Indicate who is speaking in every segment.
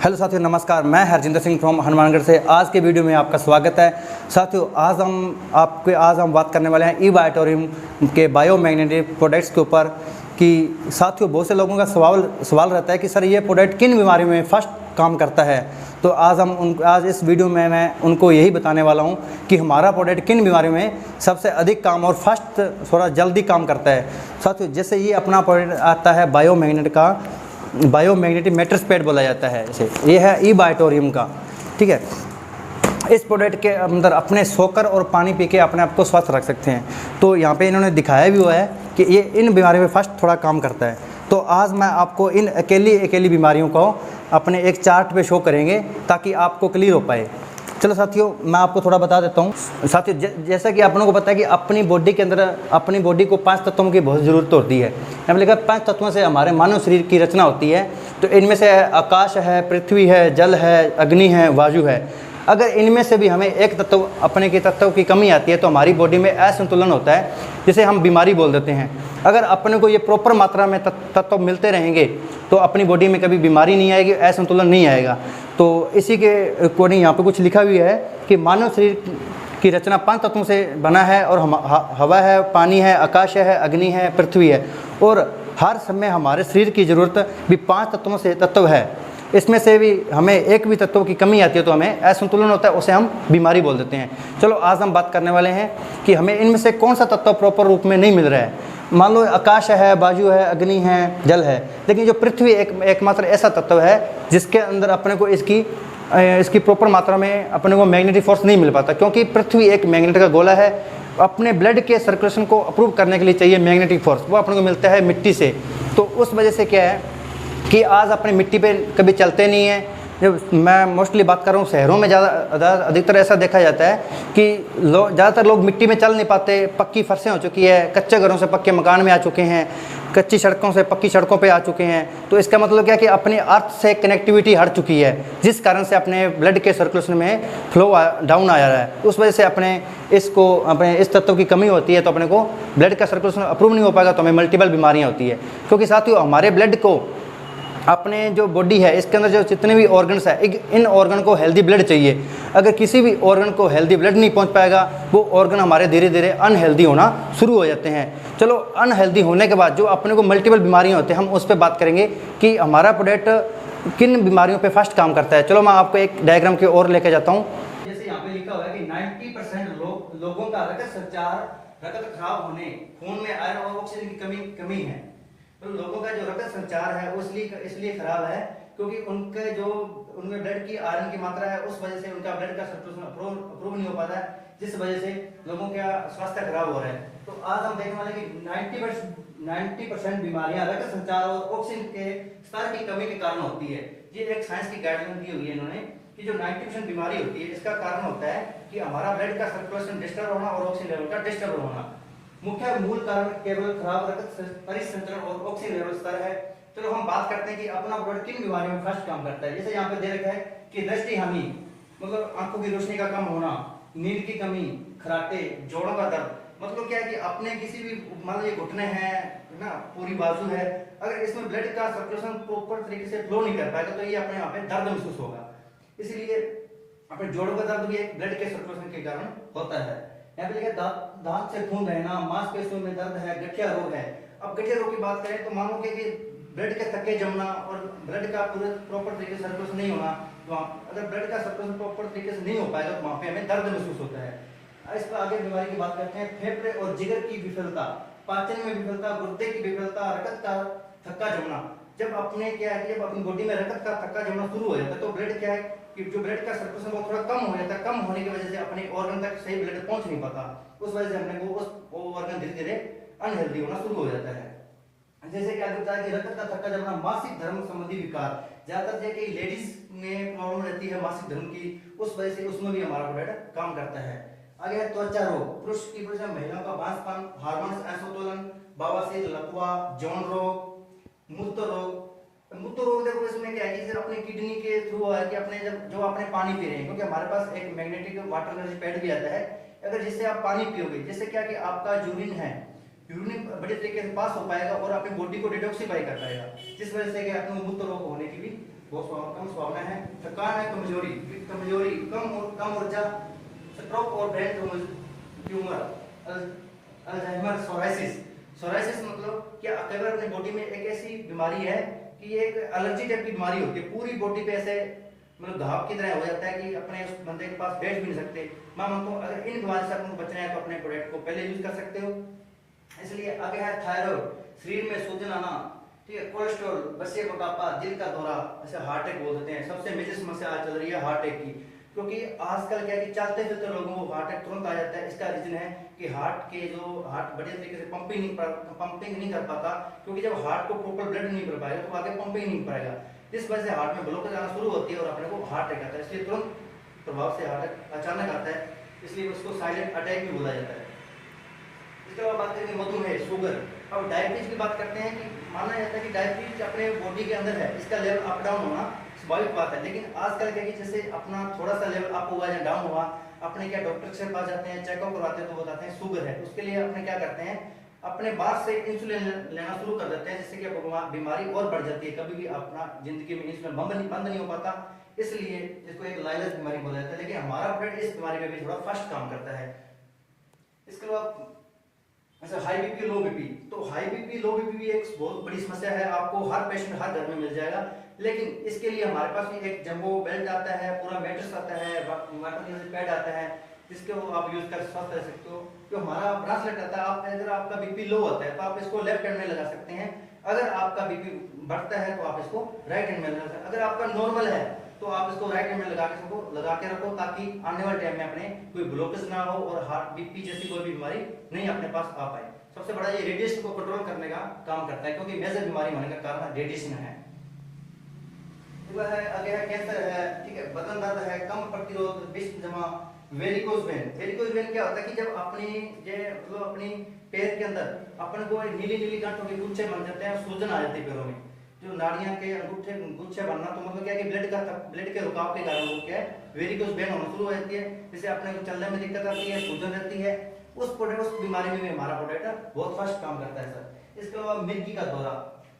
Speaker 1: Hello साथियों, नमस्कार। मैं हरजिंदर सिंह फ्रॉम हनुमानगढ़ से। आज के वीडियो में आपका स्वागत है। साथियों, आज हम बात करने वाले हैं ई-बायोटोरियम के बायोमैग्नेटिक प्रोडक्ट्स के ऊपर। कि साथियों, बहुत से लोगों का सवाल रहता है कि सर ये प्रोडक्ट किन बीमारियों में फर्स्ट काम करता है। तो आज इस वीडियो में मैं उनको यही बताने वाला हूँ कि हमारा प्रोडक्ट किन बीमारियों में सबसे अधिक काम और फर्स्ट थोड़ा जल्दी काम करता है। साथियों, जैसे ये अपना प्रोडक्ट आता है बायोमैग्नेटिक मैट्रेस पैड बोला जाता है इसे। ये है ई-बायोटोरियम का, ठीक है। इस प्रोडक्ट के अंदर अपने सोकर और पानी पी के अपने आप को स्वस्थ रख सकते हैं। तो यहाँ पे इन्होंने दिखाया भी हुआ है कि ये इन बीमारियों में फर्स्ट थोड़ा काम करता है। तो आज मैं आपको इन अकेली बीमारियों को अपने एक चार्ट पे शो करेंगे ताकि आपको क्लियर हो पाए। चलो साथियों, मैं आपको थोड़ा बता देता हूँ। साथियों, जैसा कि आप लोगों को पता है कि अपनी बॉडी के अंदर अपनी बॉडी को 5 तत्वों की बहुत ज़रूरत होती है। मैंने लिखा 5 तत्वों से हमारे मानव शरीर की रचना होती है। तो इनमें से आकाश है, पृथ्वी है, जल है, अग्नि है, वायु है। अगर इनमें से भी हमें एक तत्व की कमी आती है तो हमारी बॉडी में असंतुलन होता है, जिसे हम बीमारी बोल देते हैं। अगर अपने को ये प्रॉपर मात्रा में तत्व मिलते रहेंगे तो अपनी बॉडी में कभी बीमारी नहीं आएगी, असंतुलन नहीं आएगा। तो इसी के अकॉर्डिंग यहाँ पे कुछ लिखा हुआ है कि मानव शरीर की रचना 5 तत्वों से बना है, और हवा है, पानी है, आकाश है, अग्नि है, पृथ्वी है। और हर समय हमारे शरीर की ज़रूरत भी 5 तत्वों से तत्व है। इसमें से भी हमें एक भी तत्व की कमी आती है तो हमें असंतुलन होता है, उसे हम बीमारी बोल देते हैं। चलो, आज हम बात करने वाले हैं कि हमें इनमें से कौन सा तत्व प्रॉपर रूप में नहीं मिल रहा है। मान लो आकाश है, वायु है, अग्नि है, जल है, लेकिन जो पृथ्वी एकमात्र ऐसा तत्व है जिसके अंदर अपने को इसकी प्रॉपर मात्रा में अपने को मैग्नेटिक फोर्स नहीं मिल पाता, क्योंकि पृथ्वी एक मैग्नेट का गोला है। अपने ब्लड के सर्कुलेशन को अप्रूव करने के लिए चाहिए मैग्नेटिक फोर्स, वो अपने को मिलता है मिट्टी से। तो उस वजह से क्या है कि आज अपनी मिट्टी पे कभी चलते नहीं हैं। जब मैं मोस्टली बात कर रहा हूँ, शहरों में अधिकतर ऐसा देखा जाता है कि ज़्यादातर लोग मिट्टी में चल नहीं पाते। पक्की फर्शें हो चुकी है, कच्चे घरों से पक्के मकान में आ चुके हैं, कच्ची सड़कों से पक्की सड़कों पे आ चुके हैं। तो इसका मतलब क्या है कि अपनी अर्थ से कनेक्टिविटी हट चुकी है, जिस कारण से अपने ब्लड के सर्कुलेशन में फ्लो डाउन आ रहा है। उस वजह से अपने इस तत्व की कमी होती है, तो अपने को ब्लड का सर्कुलेशन अप्रूव नहीं हो पाएगा, तो हमें मल्टीपल बीमारियाँ होती है। क्योंकि साथियों, हमारे ब्लड को, अपने जो बॉडी है इसके अंदर जो जितने भी ऑर्गन्स है, इन ऑर्गन को हेल्दी ब्लड चाहिए। अगर किसी भी ऑर्गन को हेल्दी ब्लड नहीं पहुंच पाएगा, वो ऑर्गन हमारे धीरे धीरे अनहेल्दी होना शुरू हो जाते हैं। चलो, अनहेल्दी होने के बाद जो अपने को मल्टीपल बीमारियां होती हैं, हम उस पर बात करेंगे कि हमारा प्रोडक्ट किन बीमारियों पर फर्स्ट काम करता है। चलो, मैं आपको एक डायग्राम की ओर लेके जाता हूँ। जैसे यहाँ पे लिखा हुआ है कि 90% लोगों का रक्त संचार, रक्त खराब होने, खून में आयरन और ऑक्सीजन की कमी है। तो लोगों का जो रक्त संचार है वो इसलिए खराब है क्योंकि उनमें ब्लड की आयरन की मात्रा है, उस वजह से उनका ब्लड का सर्कुलेशन अप्रूव नहीं हो पाता है, जिस वजह से लोगों का स्वास्थ्य खराब हो रहा है। तो आज हम देखने वाले कि 90% बीमारियां रक्त संचार और ऑक्सीजन के स्तर की कमी के कारण होती है। ये एक साइंस की गाइडलाइन दी हुई है इन्होंने कि जो 90% बीमारी होती है, इसका कारण होता है कि हमारा ब्लड का सर्कुलेशन डिस्टर्ब होना और ऑक्सीजन लेवल का डिस्टर्ब होना। मुख्य मूल कारण केवल खराब रक्त परिसंचरण और ऑक्सीजन लेवल स्तर है। चलो, हम बात करते हैं कि अपना प्रोडक्ट किन बीमारियों में फर्स्ट काम करता है। जैसे यहाँ पे दे रखा है कि दृष्टि हानि, मतलब आंखों की रोशनी का कम होना, नींद की कमी, खराटे, जोड़ों का दर्द। मतलब क्या है कि अपने किसी भी, मान लो ये घुटने हैं ना, पूरी बाजू है, अगर इसमें ब्लड का सर्कुलेशन प्रॉपर तरीके से फ्लो नहीं कर पाएगा तो ये अपने यहाँ पे दर्द महसूस होगा। इसीलिए अपने जोड़ों का दर्द भी एक ब्लड के सर्कुलेशन के कारण होता है। यहाँ पे लिखा दांत से खून बहना, मांसपेशियों में दर्द है, गठिया रोग है। अब गठिया रोग की बात करें तो मानो कि ब्लड के थक्के जमना और ब्लड का पूरे प्रॉपर तरीके से सर्कुलेशन नहीं होना। तो अगर ब्लड का सर्कुलेशन प्रॉपर तरीके से नहीं हो पाएगा तो वहाँ पे हमें दर्द महसूस होता है। इस पर आगे बीमारी की बात करते हैं। फेफड़े और जिगर की विफलता, पाचन में विफलता, गुर्दे की विफलता, रक्त का थक्का जमना। जब अपने क्या है कि जब अपनी बॉडी में रक्त का थक्का जमना शुरू हो जाता है तो ब्लड क्या है कि जो ब्लड का सर्कुलेशन वो थोड़ा कम हो जाता है। कम होने की वजह से अपने ऑर्गन तक सही ब्लड पहुंच नहीं पाता, उस वजह से अपने को वो ऑर्गन धीरे धीरे अनहेल्दी होना शुरू हो जाता है। जैसे क्या होता है कि रक्त का थक्का जमना, मासिक धर्म संबंधी विकार, ज्यादातर जैसे लेडीज में प्रॉब्लम रहती है मासिक धर्म की, उस वजह से उसमें भी हमारा प्रोडक्ट काम करता है। आगे है त्वचा रोग, पुरुष की वजह महिलाओं का बांझपन, हार्मोन असंतुलन, बवासीर, लकवा, यौन रोग, मूत्र रोग। मूत्र रोग देखो इसमें क्या है कि अपने किडनी के थ्रू है कि अपने जो अपने पानी पी रहे हैं, क्योंकि हमारे पास एक मैग्नेटिक वाटर एनर्जी पैड भी आता है। अगर जिससे आप पानी पियोगे, जिससे क्या कि आपका यूरिन है, यूरिन बड़े तरीके से पास हो पाएगा और अपनी बॉडी को डिटॉक्सिफाई कर पाएगा, जिस वजह से कि अपने मूत्र रोग होने की भी बहुत कम संभावना है। थकान है, कमजोरी, कम ऊर्जा, स्ट्रोक और ब्रेन ट्यूमर, अल्जाइमर, सोराइसिस मतलब क्या अगर अपनी बॉडी में एक ऐसी बीमारी है कि ये एक एलर्जी टाइप की बीमारी होती है, पूरी बॉडी पे ऐसे मतलब घाव की तरह हो जाता है कि अपने उस बंदे के पास बैठ भी नहीं सकते। मैम हमको अगर इन बीमारी से आपको बचना है तो अपने प्रोडक्ट को पहले यूज कर सकते हो। इसलिए आगे है थायराइड, शरीर में सूजन आना, ठीक है, कोलेस्ट्रॉल, बसे मोटापा, दिल का दौरा, ऐसे हार्ट अटैक बोल देते हैं। सबसे मेजर समस्या आज चल रही है हार्ट अटैक की, क्योंकि आजकल क्या है कि चलते फिरते लोगों को हार्ट अटैक तुरंत आ जाता है। इसका रीजन है कि हार्ट बढ़िया तरीके से पंपिंग नहीं कर पाता, क्योंकि जब हार्ट को प्रॉपर ब्लड नहीं कर पाएगा तो आगे पंपिंग नहीं पाएगा। इस वजह से हार्ट में ब्लॉकेज आना शुरू होती है और अपने को हार्ट अटैक आता है। इसलिए तुरंत प्रभाव से हार्ट अटैक अचानक आता है, इसलिए उसको साइलेंट अटैक भी बोला जाता है। इसके बाद बात करेंगे मधुमेह, शुगर। अब डायबिटीज की बात करते हैं कि माना जाता है कि डायबिटीज अपने बॉडी के अंदर है, इसका लेवल अप डाउन होना स्वाभाविक बात है। लेकिन आजकल क्या कि जैसे अपना थोड़ा सा लेवल अप हुआ या डाउन हुआ, अपने क्या डॉक्टर के पास जाते हैं, चेकअप करवाते हैं तो बताते हैं शुगर है। उसके लिए अपने क्या करते हैं, अपने बाद से इंसुलिन लेना शुरू कर देते हैं, जिससे कि बीमारी और बढ़ जाती है। कभी भी अपना जिंदगी में इंसुलिन बंद नहीं हो पाता, इसलिए इसको एक लाइलस बीमारी बोला जाता है। लेकिन हमारा ब्लड इस बीमारी में भी थोड़ा फास्ट काम करता है। इसके बाद अच्छा हाई बीपी, लो बीपी। तो हाई बीपी, लो बीपी भी एक बहुत बड़ी समस्या है, आपको हर पेशेंट हर घर में मिल जाएगा। लेकिन इसके लिए हमारे पास भी एक जंबो बेल्ट आता है, पूरा मैट्रेस आता है, वाटर पैड आता है, जिसके वो आप यूज कर स्वस्थ रह सकते हो। जो हमारा ब्रासलेट आता है, आप अगर आपका बीपी लो होता है तो आप इसको लेफ्ट हैंड में लगा सकते हैं। अगर आपका बीपी बढ़ता है तो आप इसको राइट हैंड में लगा सकते हैं। अगर आपका नॉर्मल है तो आप इसको राइट हैंड में लगा के रखो, ताकि आने वाले टाइम में अपने कोई ब्लॉकेज ना हो और हार्ट बीपी जैसी कोई भी बीमारी नहीं अपने पास आ पाए। सबसे बड़ा ये रेडिएशन को कंट्रोल करने का काम करता है, क्योंकि मेजर बीमारी होने का कारण रेडिएशन है। आगे है कैंसर है, ठीक है, बदन दर्द है, कम प्रतिरोध, विष जमा, वेरिकोज वेन। वेरिकोज वेन क्या होता है कि जब अपनी पैर के अंदर अपने को नीली गांठों के गुच्छे बन जाते हैं, सूजन आ जाती है पैरों में, जो नाड़ियां के गुच्छे बनना, तो मतलब क्या है कि ब्लड के रुकाव के कारण वो क्या है वेरिकोज वेन होना शुरू हो जाती है, जिससे अपने को चलने में दिक्कत आती है, सूजन रहती है। उस बीमारी में भी हमारा प्रोडक्ट बहुत फास्ट काम करता है सर। इसके अलावा मिर्गी का दौरा,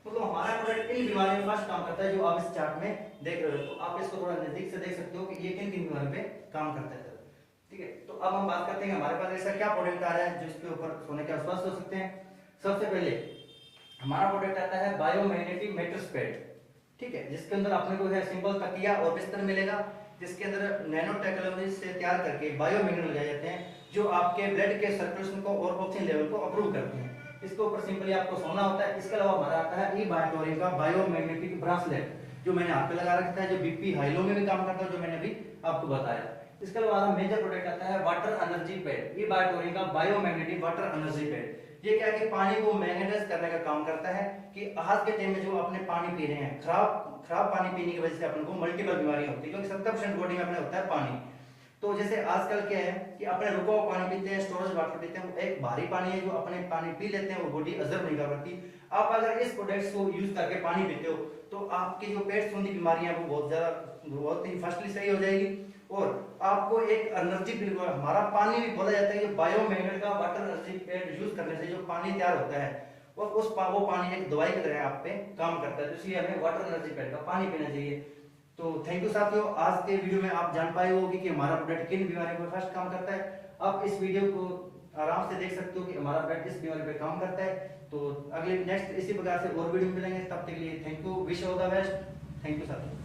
Speaker 1: मतलब हमारा प्रोडक्ट इन बीमारी में फास्ट काम करता है, जो आप इस चार्ट में देख रहे हो। तो आप इसको थोड़ा नजदीक से देख सकते हो कि ये किन किन बीमारी पे काम करता है सर, ठीक है। तो अब हम बात करते हैं हमारे पास ऐसा क्या प्रोडक्ट आ रहा है जो इसके ऊपर सोने के आसपास हो सकते हैं। सबसे पहले हमारा प्रोडक्ट आता है बायोमैग्नेटिक मैट्रेस पैड, ठीक है, जिसके अंदर अपने को है सिंपल तकिया और बिस्तर मिलेगा, जिसके अंदर नैनो टेक्नोलॉजी से तैयार करके बायोमैग्नेट लगाए जाते हैं, जो आपके ब्लड के सर्कुलेशन को और ऑक्सीजन लेवल को अप्रूव करते हैं। इसके ऊपर सिंपली आपको सोना होता है। इसके अलावा हमारा आता है ई बायोटोरियम का बायोमैग्नेटिक ब्रासलेट, जो मैंने हाथ पे लगा रखा है, जो बीपी हाई लो में भी काम करता है, जो मैंने अभी आपको बताया। इसके अलावा मेजर प्रोडक्ट आता है वाटर एनर्जी पैड, ई बायोटोरियम का बायोमैग्नेटिक वाटर एनर्जी पैड। ये क्या है कि पानी को मैग्नेटाइज करने का काम करता है, कि आज के टाइम में जो अपने पानी पी रहे हैं, खराब पानी पीने की वजह से अपन को मल्टीपल बीमारियां होती है, क्योंकि 70% बॉडी में अपने होता है पानी। तो जैसे आजकल क्या है कि अपने रुका हुआ पानी पीते हैं, स्टोरेज वाटर पीते हैं, वो एक भारी पानी है, जो अपने पानी पी लेते हैं, वो बॉडी अब्जॉर्ब नहीं कर पाती। आप अगर इस प्रोडक्ट्स को यूज करके पानी पीते हो तो आपकी जो पेट संबंधी बीमारियां हैं वो बहुत ही फास्टली सही हो जाएगी, और आपको एक एनर्जी बिल्कुल, हमारा पानी भी बोला जाता है कि बायोमैग्नेट का वाटर एनर्जी पैड यूज करने से जो पानी तैयार होता है वो पानी एक दवाई की तरह आप पे काम करता है, इसलिए हमें वाटर एनर्जी पैड का पानी पीना चाहिए। तो थैंक यू साथियों, आज के वीडियो में आप जान पाए होंगे कि हमारा प्रोडक्ट किन बीमारियों पर फर्स्ट काम करता है। आप इस वीडियो को आराम से देख सकते हो कि हमारा प्रोडक्ट इस बीमारी पे काम करता है। तो अगले नेक्स्ट इसी प्रकार से और वीडियो मिलेंगे, तब तक के लिए thank you, wish all the best, thank you साथियों।